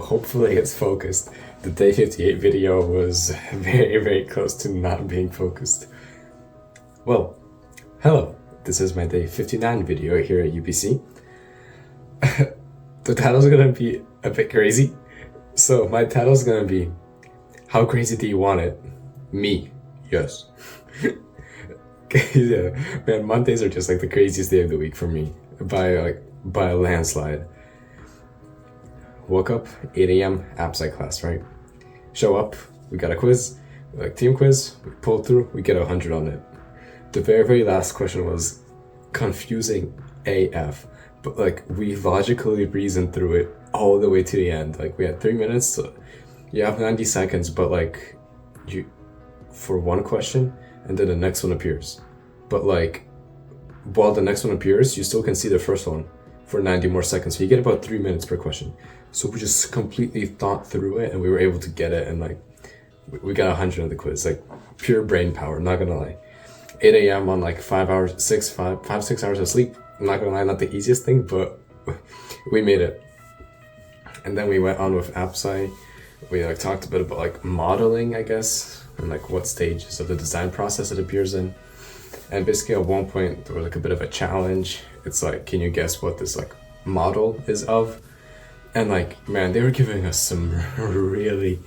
hopefully it's focused. The day 58 video was very, very close to not being focused. Well, hello. This is my day 59 video here at UBC. The title's gonna be a bit crazy. So my title's gonna be, how crazy do you want it? Me. Yes. Yeah, man, Mondays are just like the craziest day of the week for me by a landslide. Woke up 8 a.m. app sci class, right? Show up, we got a quiz, like team quiz, we pull through, we get 100 on it. The very last question was confusing AF, but like we logically reasoned through it all the way to the end. Like we had 3 minutes, so you have 90 seconds, but like you for one question and then the next one appears. But like while the next one appears, you still can see the first one for 90 more seconds. So you get about 3 minutes per question. So we just completely thought through it and we were able to get it, and like we got 100 on the quiz. Like pure brain power, not gonna lie. 8 a.m. on like 6 hours of sleep. I'm not gonna lie, not the easiest thing, but we made it. And then we went on with AppSci. We like talked a bit about like modeling, I guess, and like what stages of the design process it appears in. And basically at one point there was like a bit of a challenge. It's like, can you guess what this like model is of? And like, man, they were giving us some really,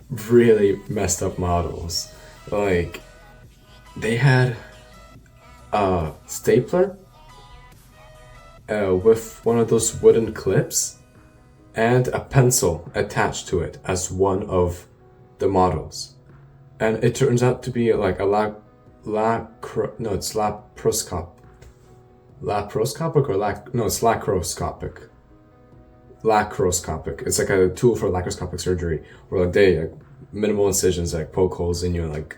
really messed up models. Like, they had a stapler with one of those wooden clips and a pencil attached to it as one of the models. And it turns out to be like a it's lacroscopic. Lacroscopic. It's like a tool for laparoscopic surgery where like they like minimal incisions like poke holes in you and like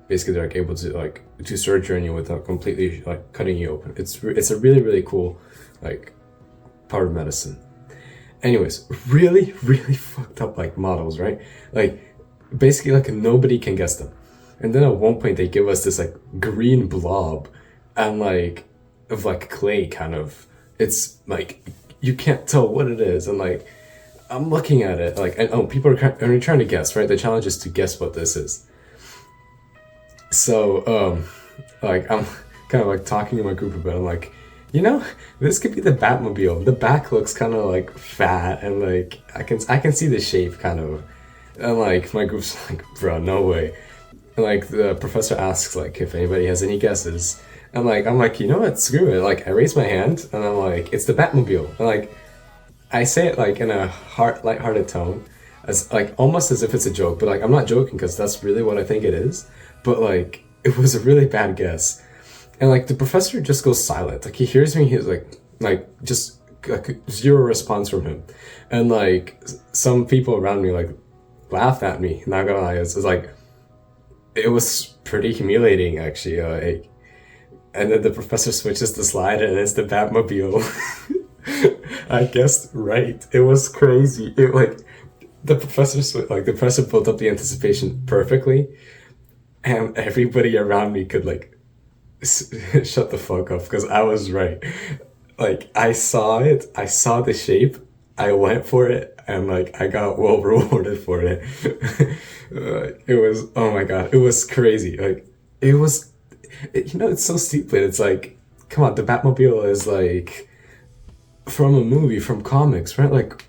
basically they're like able to like do surgery on you without completely like cutting you open. It's a really, really cool like part of medicine. Anyways, really, really fucked up like models, right? Like basically like nobody can guess them. And then at one point they give us this like green blob and like of like clay kind of. It's like you can't tell what it is, and like I'm looking at it like, and people are trying to guess, right? The challenge is to guess what this is. So like I'm kind of like talking to my group about it. I'm like, you know, this could be the Batmobile. The back looks kind of like fat, and like I can see the shape kind of. And like my group's like, bro, no way. And like the professor asks like if anybody has any guesses. And like I'm like, you know what, screw it. Like I raise my hand and I'm like, it's the Batmobile. And like I say it like in a lighthearted tone, as like almost as if it's a joke, but like I'm not joking because that's really what I think it is. But like it was a really bad guess. And like the professor just goes silent. Like he hears me, he's like just like zero response from him. And like some people around me like laughed at me, not gonna lie. It's like it was pretty humiliating actually. And then the professor switches the slide and it's the Batmobile. I guessed right. It was crazy. It like the professor built up the anticipation perfectly, and everybody around me could like shut the fuck up because I was right. Like I saw it, I saw the shape, I went for it, and like I got well rewarded for it. It was, oh my god, it was crazy. Like it was. You know, it's so stupid. It's like, come on, the Batmobile is like from a movie, from comics, right? Like,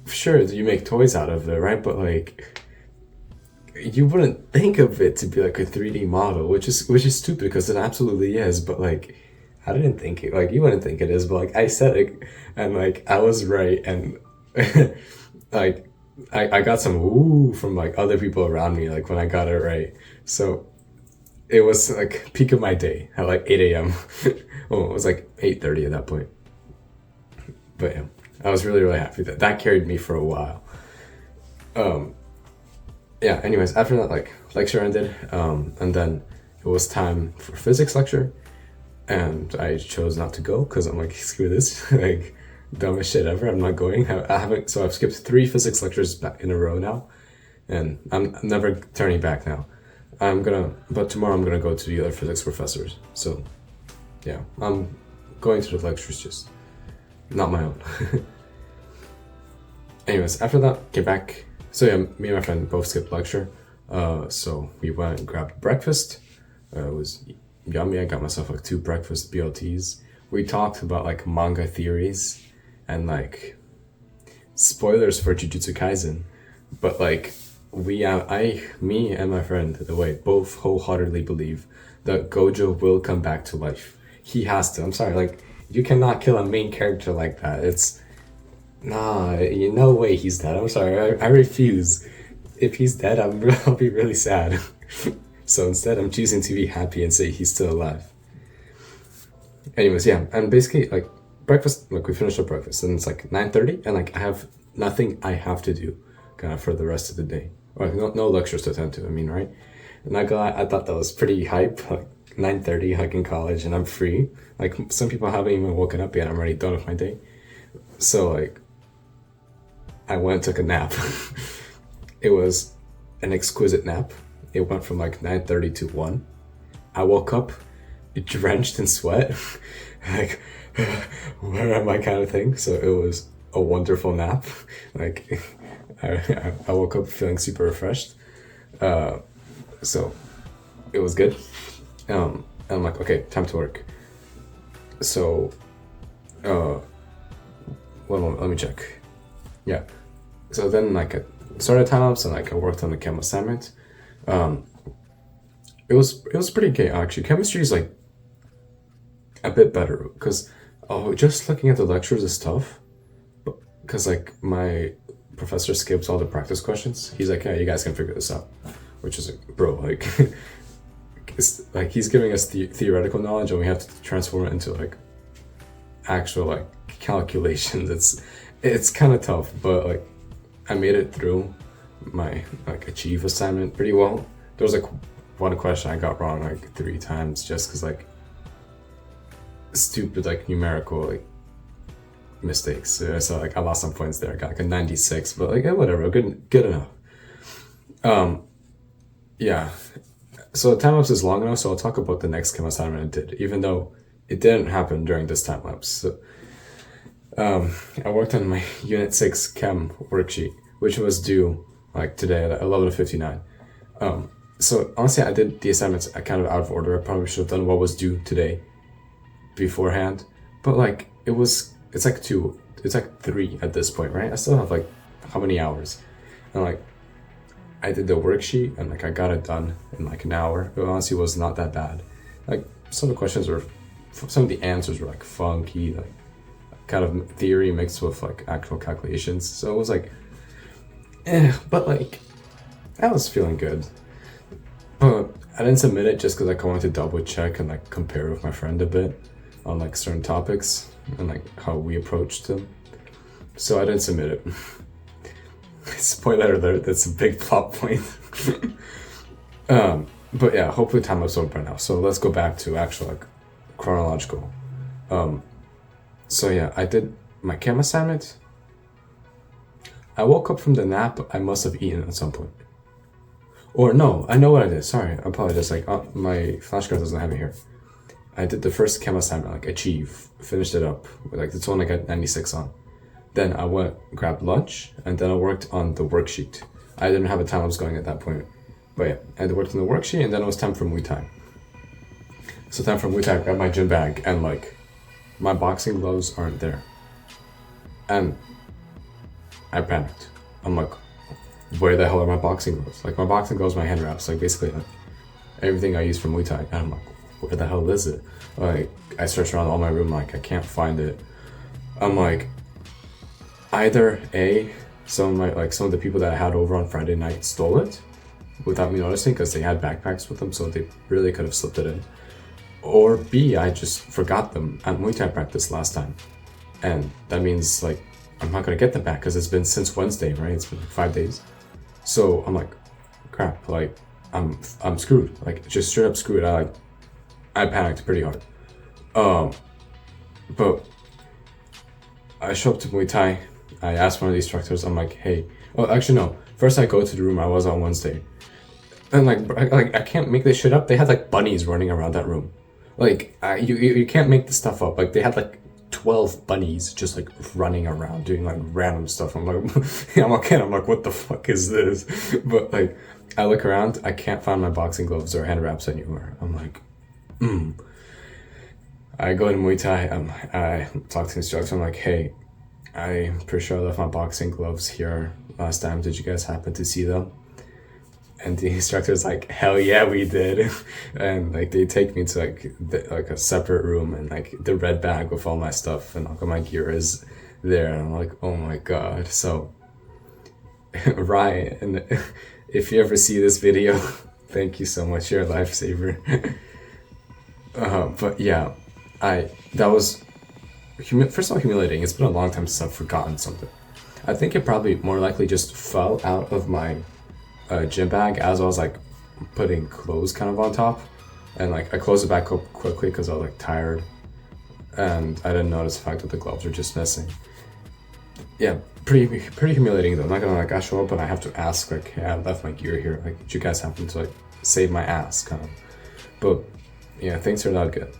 sure, you make toys out of it, right? But like, you wouldn't think of it to be like a 3D model, which is stupid because it absolutely is. But like, I didn't think it. Like, you wouldn't think it is, but like, I said it, and like, I was right, and like, I got some ooh from like other people around me, like when I got it right. So. It was like peak of my day at like 8 a.m. Well, it was like 8:30 at that point. But yeah, I was really, really happy that carried me for a while. Yeah, anyways, after that like lecture ended, and then it was time for physics lecture, and I chose not to go because I'm like, screw this, like dumbest shit ever. I'm not going. I haven't, so I've skipped 3 physics lectures back in a row now, and I'm never turning back now. But tomorrow I'm gonna go to the other physics professors. So, yeah, I'm going to the lectures, just not my own. Anyways, after that, came back. So yeah, me and my friend both skipped lecture. So we went and grabbed breakfast. It was yummy. I got myself like 2 breakfast BLTs. We talked about like manga theories and like spoilers for Jujutsu Kaisen, but like me and my friend, the way, both wholeheartedly believe that Gojo will come back to life. He has to. I'm sorry, like you cannot kill a main character like that. It's nah, no way he's dead. I'm sorry, I refuse. If he's dead, I'll be really sad. So instead, I'm choosing to be happy and say he's still alive. Anyways, yeah, and basically like breakfast. Like we finished our breakfast, and it's like 9:30, and like I have nothing I have to do, kind of for the rest of the day. Or like, no lectures to attend to. I mean, right? And I thought that was pretty hype. Like 9:30, like in college, and I'm free. Like some people haven't even woken up yet. I'm already done with my day. So like, I went and took a nap. It was an exquisite nap. It went from like 9:30 to 1. I woke up drenched in sweat, like where am I kind of thing. So it was a wonderful nap. Like I woke up feeling super refreshed. So it was good. And I'm like, okay, time to work. So, one moment, let me check. Yeah. So then like I started time-lapse and like I worked on the chem assignment. It was pretty okay actually. Chemistry is like a bit better because just looking at the lectures is tough. Because like my professor skips all the practice questions. He's like, yeah, you guys can figure this out. Which is like, bro, like, it's like he's giving us theoretical knowledge and we have to transform it into like actual like calculations. It's kind of tough, but like I made it through my like achieve assignment pretty well. There was like one question I got wrong like 3 times just because like stupid like numerical like mistakes. So like I lost some points there. I got like a 96, but like whatever, good enough. Yeah. So time lapse is long enough, so I'll talk about the next chem assignment I did, even though it didn't happen during this time lapse. So, I worked on my Unit 6 Chem worksheet, which was due like today at 11:59. So honestly, I did the assignments kind of out of order. I probably should have done what was due today beforehand, but like it's like 3 at this point, right? I still have like how many hours, and like I did the worksheet and like I got it done in like an hour. It honestly was not that bad. Like some of the answers were like funky, like kind of theory mixed with like actual calculations. So it was like, but like I was feeling good. But I didn't submit it just because like I wanted to double check and like compare with my friend a bit on like certain topics and like how we approached them. So I didn't submit it. Spoiler alert, that's a big plot point. But yeah, hopefully time lapse over by now. So let's go back to actual like chronological. So yeah, I did my chem assignment. I woke up from the nap. I must have eaten at some point. Or no, I know what I did. Sorry, I apologize. Like my flashcard doesn't have it here. I did the first chem assignment, like achieve, finished it up. Like that's one I got 96 on. Then I went grabbed lunch, and then I worked on the worksheet. I didn't have a time lapse going at that point, but yeah, I worked on the worksheet, and then it was time for Muay Thai. So time for Muay Thai, I grabbed my gym bag, and like, my boxing gloves aren't there, and I panicked. I'm like, where the hell are my boxing gloves? Like my boxing gloves, my hand wraps, like basically like everything I use for Muay Thai, and I'm like, where the hell is it? Like I searched around all my room, like I can't find it. I'm like, either some of the people that I had over on Friday night stole it without me noticing because they had backpacks with them, so they really could have slipped it in. Or B, I just forgot them at Muay Thai practice last time. And that means like I'm not gonna get them back because it's been since Wednesday, right? It's been like 5 days. So I'm like, crap, like I'm screwed. Like just straight up screwed. I panicked pretty hard. But I show up to Muay Thai. I asked one of the instructors, I'm like, hey, oh, actually, no. First, I go to the room I was on Wednesday. And I can't make this shit up. They had like bunnies running around that room. Like, you can't make this stuff up. Like, they had like 12 bunnies just like running around doing like random stuff. I'm like, I'm like, what the fuck is this? But like, I look around, I can't find my boxing gloves or hand wraps anywhere. I'm like, I go to Muay Thai. I talk to the instructor. I'm like, hey, I'm pretty sure I left my boxing gloves here last time. Did you guys happen to see them? And the instructor's like, hell yeah, we did. And like they take me to like a separate room, and like the red bag with all my stuff and all my gear is there. And I'm like, oh my god. So Ryan, if you ever see this video, thank you so much. You're a lifesaver. But yeah, that was first of all humiliating. It's been a long time since I've forgotten something. I think it probably more likely just fell out of my gym bag as I was like putting clothes kind of on top, and like I closed it back up quickly because I was like tired, and I didn't notice the fact that the gloves were just missing. Yeah, pretty humiliating though. I'm not gonna like I show up and I have to ask like, hey, I left my gear here. Like, did you guys happen to like save my ass kind of? But yeah, things turned out good.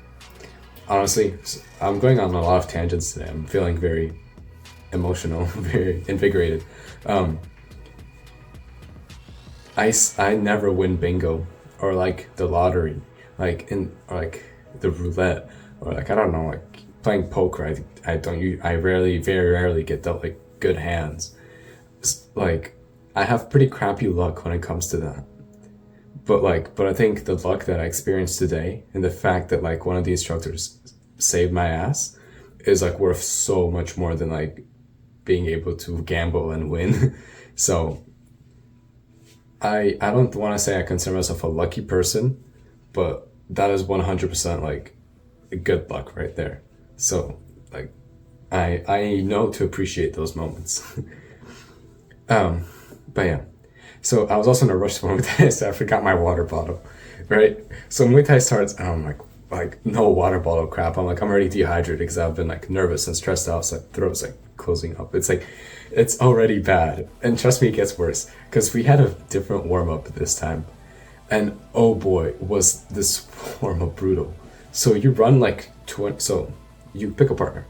Honestly, I'm going on a lot of tangents today. I'm feeling very emotional, very invigorated. I never win bingo or like the lottery, like or like the roulette, or like I don't know, like playing poker. I very rarely get dealt like good hands. Like I have pretty crappy luck when it comes to that. But I think the luck that I experienced today and the fact that like one of the instructors saved my ass is like worth so much more than like being able to gamble and win. So I don't want to say I consider myself a lucky person, but that is 100% like good luck right there. So like I know to appreciate those moments. But yeah. So I was also in a rush for Muay Thai, so I forgot my water bottle, right? So Muay Thai starts, and I'm like no water bottle crap. I'm already dehydrated because I've been like nervous and stressed out, so my throat's like closing up. It's already bad, and trust me, it gets worse because we had a different warm up this time, and oh boy, was this warm up brutal. So you run like 20. So you pick a partner,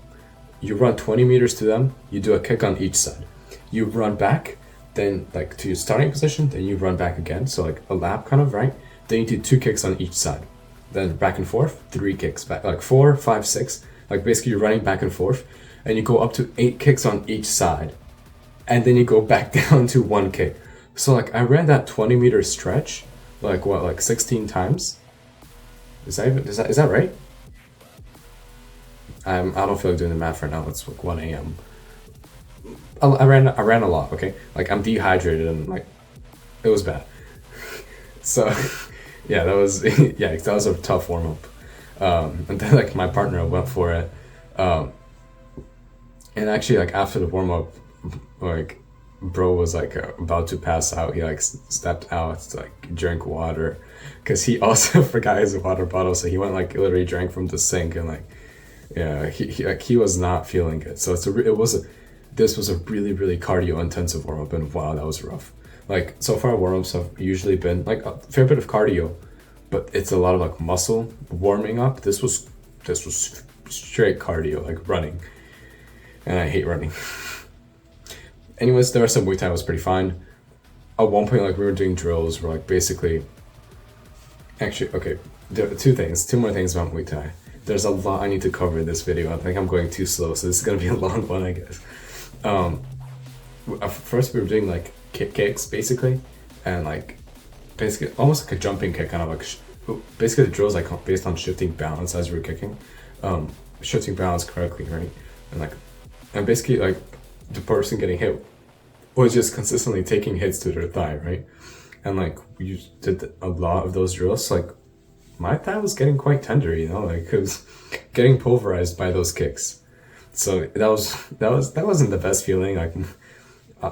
you run 20 meters to them, you do a kick on each side, you run back. Then like to your starting position, then you run back again, so like a lap kind of, right? Then you do 2 kicks on each side, then back and forth, 3 kicks back, like 4, 5, 6, like basically you're running back and forth, and you go up to 8 kicks on each side, and then you go back down to 1 kick. So like I ran that 20-meter stretch like 16 times. Is that right? I don't feel like doing the math right now. It's like 1 a.m. I ran a lot, okay? Like I'm dehydrated and like it was bad. So yeah, that was that was a tough warm up. And then like my partner went for it. And actually like after the warm up, like bro was like about to pass out. He like stepped out to like drink water because he also forgot his water bottle. So he went like literally drank from the sink, and like yeah, he was not feeling good. So this was a really, really cardio intensive warm up, and wow, that was rough. Like so far warm ups have usually been like a fair bit of cardio, but it's a lot of like muscle warming up. This was straight cardio, like running, and I hate running. Anyways, the rest of Muay Thai was pretty fine. At one point, like we were doing drills, where like basically, actually, okay, there are two more things about Muay Thai. There's a lot I need to cover in this video. I think I'm going too slow, so this is gonna be a long one, I guess. First we were doing like kicks basically, and like basically almost like a jumping kick, kind of like basically the drill is like based on shifting balance as you're kicking, shifting balance correctly, right? And basically like the person getting hit was just consistently taking hits to their thigh, right? And like we did a lot of those drills, so, like my thigh was getting quite tender, you know, like it was getting pulverized by those kicks. So that wasn't the best feeling. Like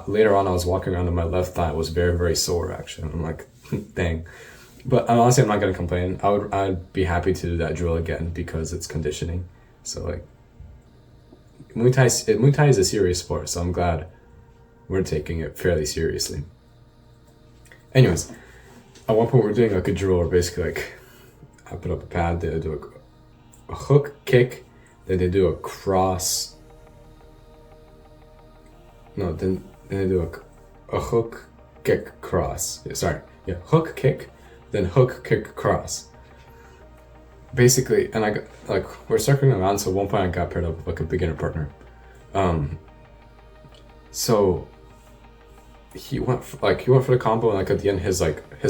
later on, I was walking around and my left thigh was very, very sore actually. I'm like, dang. But honestly, I'm not gonna complain. I'd be happy to do that drill again because it's conditioning. So like, Muay Thai is a serious sport, so I'm glad we're taking it fairly seriously. Anyways, at one point we're doing like a drill where basically like I put up a pad, they do a hook, kick, then they do a cross. No, then they do a hook, kick, cross. Yeah, sorry, yeah, hook, kick, then hook, kick, cross. Basically, and I got, like, we're circling around, so at one point I got paired up with like a beginner partner. So he went for the combo, and like at the end his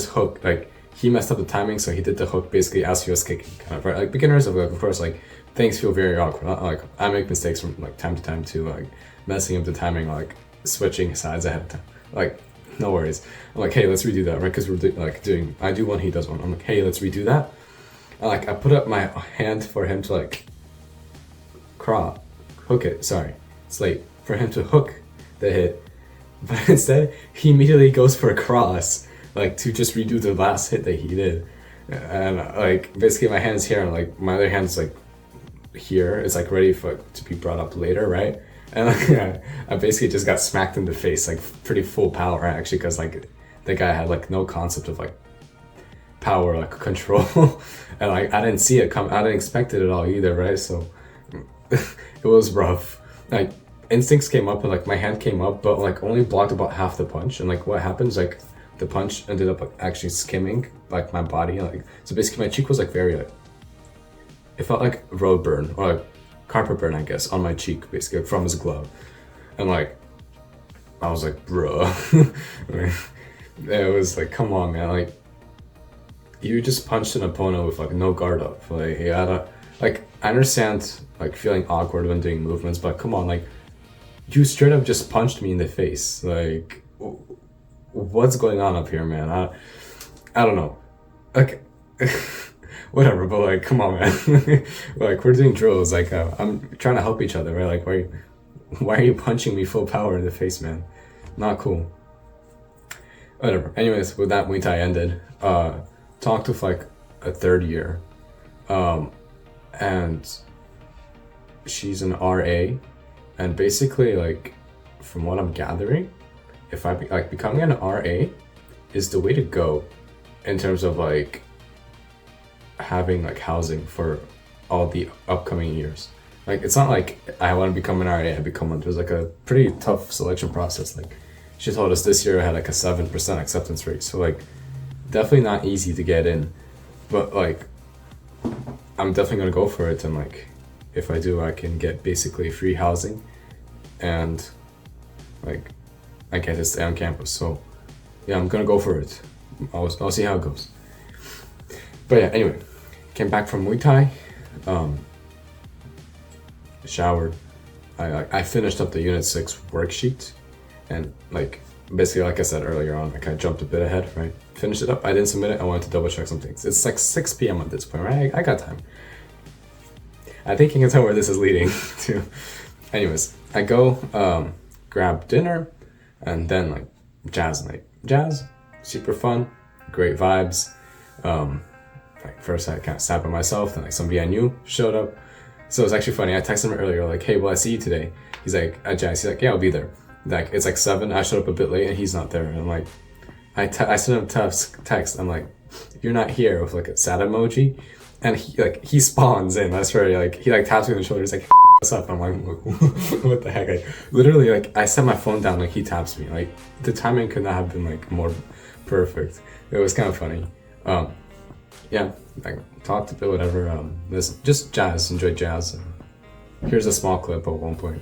hook, like he messed up the timing, so he did the hook basically as he was kicking, kind of, right? Like beginners of course, like things feel very awkward. Like I make mistakes from like time to time too, like messing up the timing, like switching sides ahead of time. Like no worries. I'm like, hey, let's redo that, right? Because we're doing I do one, he does one. I'm like, hey, let's redo that. And like I put up my hand for him to like hook it. Sorry, it's late for him to hook the hit, but instead he immediately goes for a cross, like to just redo the last hit that he did. And like basically my hand's here, and like my other hand's like here. It's like ready to be brought up later, right? And like I basically just got smacked in the face, like pretty full power actually, because like the guy had like no concept of like power, like control. And like I didn't see it come, I didn't expect it at all either, right? So it was rough. Like instincts came up, and like my hand came up, but like only blocked about half the punch. And like what happens, like the punch ended up like actually skimming like my body, like so basically my cheek was like very like, it felt like road burn or like carpet burn, I guess, on my cheek basically from his glove. And like I was like, bruh. It was like, come on, man, like you just punched an opponent with like no guard up. Like yeah, like I understand like feeling awkward when doing movements, but come on, like you straight up just punched me in the face. Like what's going on up here, man? I don't know. Like whatever, but like come on, man. Like we're doing drills, like I'm trying to help each other, right? Like why are you punching me full power in the face, man? Not cool. Whatever. Anyways, with that, Muay Thai ended. Talked with like a third year, and she's an RA, and basically like from what I'm gathering, if I like becoming an RA is the way to go in terms of like having like housing for all the upcoming years. Like it's not like I want to become an RA, I become one. There's like a pretty tough selection process. Like she told us this year I had like a 7% acceptance rate, so like definitely not easy to get in, but like I'm definitely gonna go for it. And like if I do, I can get basically free housing, and like I get to stay on campus. So yeah, I'm gonna go for it. I'll see how it goes. But yeah, anyway, came back from Muay Thai, showered. I finished up the Unit 6 worksheet, and like basically like I said earlier on, like I jumped a bit ahead, right? Finished it up, I didn't submit it, I wanted to double check some things. It's like 6 p.m. at this point, right? I got time. I think you can tell where this is leading to. Anyways, I go grab dinner, and then like jazz night. Jazz, super fun, great vibes. Like first I kind of sat by myself, then like somebody I knew showed up. So it's actually funny, I texted him earlier like, hey, will I see you today? He's like, at Jazz, he's like, yeah, I'll be there. Like it's like 7, I showed up a bit late and he's not there. And I'm like, I sent him text, I'm like, you're not here, with like a sad emoji. And he spawns in, I swear, like he like taps me on the shoulder, he's like, what's up? I'm like, what the heck? Like literally, like I set my phone down, like he taps me. Like the timing could not have been like more perfect. It was kind of funny. Yeah, like talked a bit, whatever. Listen, just jazz, enjoy jazz. Here's a small clip at one point.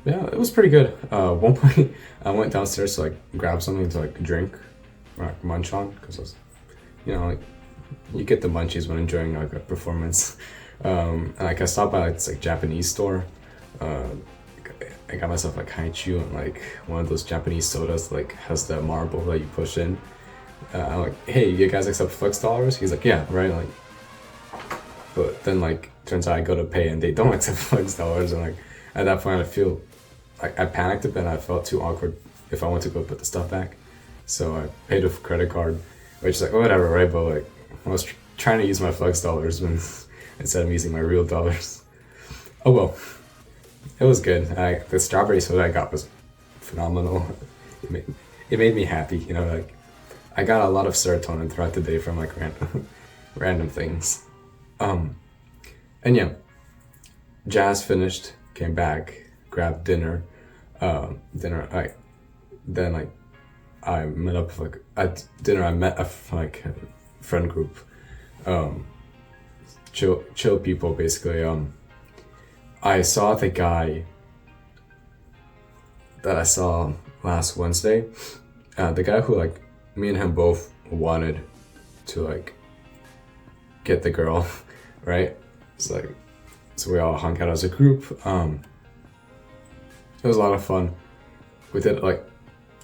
Yeah, it was pretty good. One point, I went downstairs to like grab something to like drink or like, munch on, because I was, you know, like you get the munchies when enjoying like a performance. And like I stopped by like this like Japanese store. I got myself like haichu and like one of those Japanese sodas that, like has the marble that you push in. I'm like, hey, you guys accept Flex dollars? He's like, yeah, right. Like But then like turns out I go to pay and they don't accept flex dollars, and like at that point I feel like I panicked a bit and I felt too awkward if I went to go put the stuff back. So I paid with credit card, which is like, oh, whatever, right? But like I was trying to use my flex dollars when instead of using my real dollars. Oh well, it was good. The strawberry soda I got was phenomenal. It made me happy, you know, like I got a lot of serotonin throughout the day from like random things. And yeah, Jazz finished, came back, grabbed dinner. Then like I met up with, like at dinner I met a friend group, chill people basically. I saw the guy that I saw last Wednesday, the guy who like me and him both wanted to like get the girl, right? It's like, so we all hung out as a group. It was a lot of fun. We did like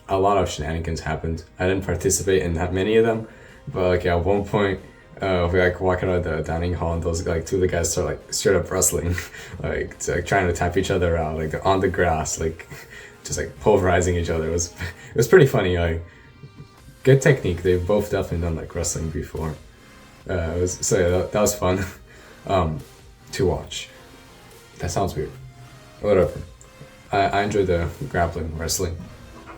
a lot of shenanigans happened. I didn't participate in that many of them, but like at one point, we like walking out of the dining hall and those like two of the guys start like straight up wrestling, like trying to tap each other out like on the grass, like just like pulverizing each other. It was pretty funny. Like good technique. They've both definitely done like wrestling before. That was fun to watch. That sounds weird. Whatever. I enjoyed the grappling wrestling.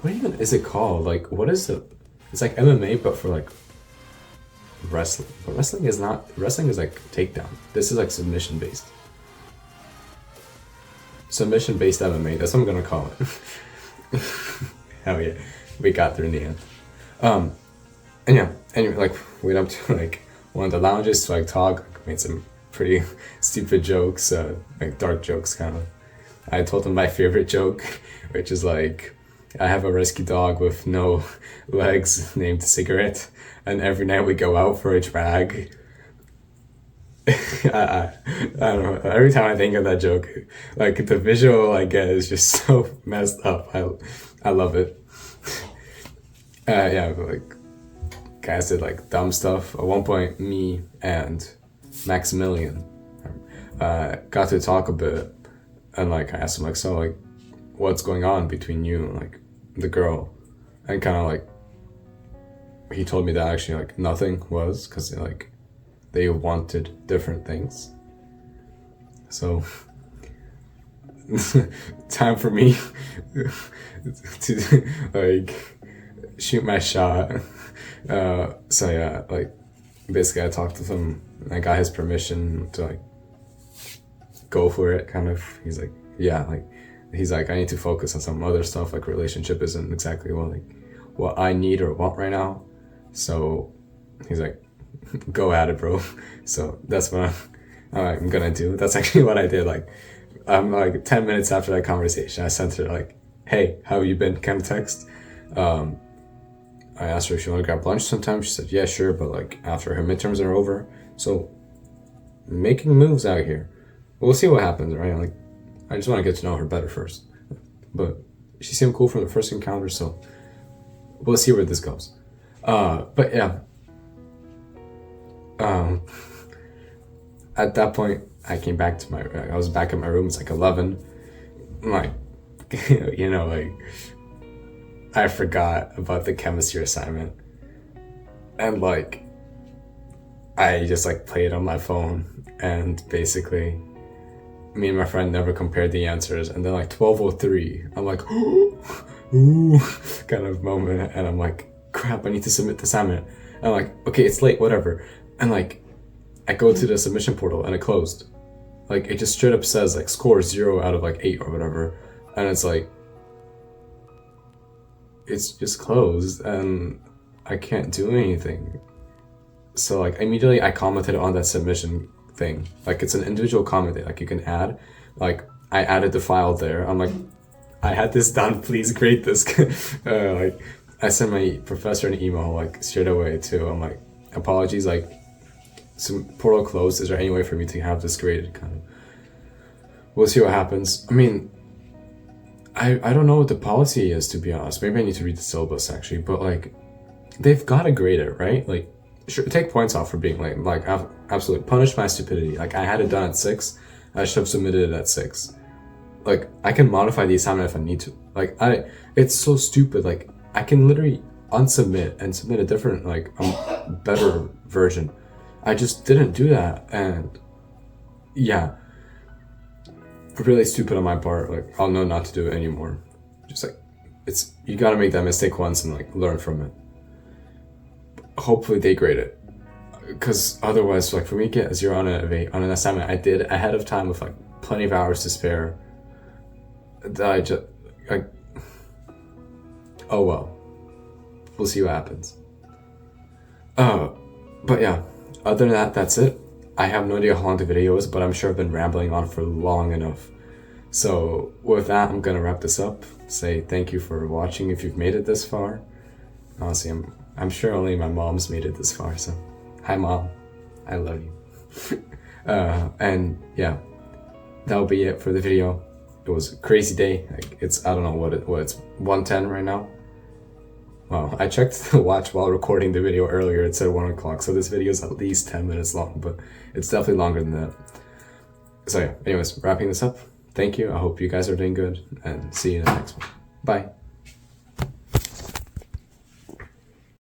What even is it called? Like, what is it? It's like MMA, but for like wrestling. But wrestling is not. Wrestling is like takedown. This is like submission based. Submission based MMA. That's what I'm gonna call it. Hell yeah, we got there in the end. And yeah. Anyway, like we went up to like one of the lounges to like talk. Made some pretty stupid jokes, like dark jokes, kind of. I told him my favorite joke, which is like, I have a rescue dog with no legs named Cigarette, and every night we go out for a drag. I don't know, every time I think of that joke, like the visual I get is just so messed up. I love it. Yeah, but like guys did like dumb stuff. At one point, me and Maximilian got to talk a bit, and like I asked him like, so like what's going on between you and like the girl, and kind of like he told me that actually like nothing was, because like they wanted different things. So time for me to like shoot my shot. So yeah, like basically I talked with him and I got his permission to like go for it, kind of. He's like, yeah, like he's like, I need to focus on some other stuff, like relationship isn't exactly what I need or want right now. So he's like, go at it, bro. So that's what I'm gonna do. That's actually what I did. Like like 10 minutes after that conversation, I sent her like, hey, how you been, kind of text. I asked her if she wanted to grab lunch sometime. She said, yeah, sure, but like after her midterms are over. So making moves out here. We'll see what happens, right? Like, I just want to get to know her better first. But she seemed cool from the first encounter, so we'll see where this goes. But yeah. At that point, I came back to I was back in my room. It's like 11. I'm like, you know, like, I forgot about the chemistry assignment. And like, I just like played on my phone, and basically me and my friend never compared the answers, and then like 12:03 I'm like ooh kind of moment, and I'm like, crap, I need to submit the assignment, and I'm like, okay, it's late, whatever, and like I go to the submission portal and it closed. Like it just straight up says like score 0 out of like 8 or whatever, and it's like, it's just closed and I can't do anything. So like immediately I commented on that submission thing. Like it's an individual comment that like you can add. Like I added the file there. I'm like, I had this done, please grade this. Like I sent my professor an email like straight away too. I'm like, apologies, like some portal closed. Is there any way for me to have this graded? Kind of. We'll see what happens. I mean, I don't know what the policy is, to be honest. Maybe I need to read the syllabus actually, but like they've got to grade it, right? Like sure, take points off for being late. Like, absolutely punish my stupidity. Like, I had it done at 6. I should have submitted it at 6. Like, I can modify the assignment if I need to. Like, it's so stupid. Like, I can literally unsubmit and submit a different, like, better version. I just didn't do that, and yeah, really stupid on my part. Like, I'll know not to do it anymore. Just like, you gotta make that mistake once and like learn from it. Hopefully they grade it, because otherwise, like, for me to get a 0 on an assignment I did ahead of time with like plenty of hours to spare, that oh well, we'll see what happens. But yeah, other than that, that's it. I have no idea how long the video is, but I'm sure I've been rambling on for long enough. So with that, I'm gonna wrap this up. Say thank you for watching if you've made it this far. Honestly, I'm sure only my mom's made it this far, so hi mom, I love you. And yeah, that'll be it for the video. It was a crazy day. Like, I don't know what it's 1:10 right now. Wow, I checked the watch while recording the video earlier. It said 1 o'clock, so this video is at least 10 minutes long, but it's definitely longer than that. So yeah, anyways, wrapping this up. Thank you. I hope you guys are doing good, and see you in the next one. Bye.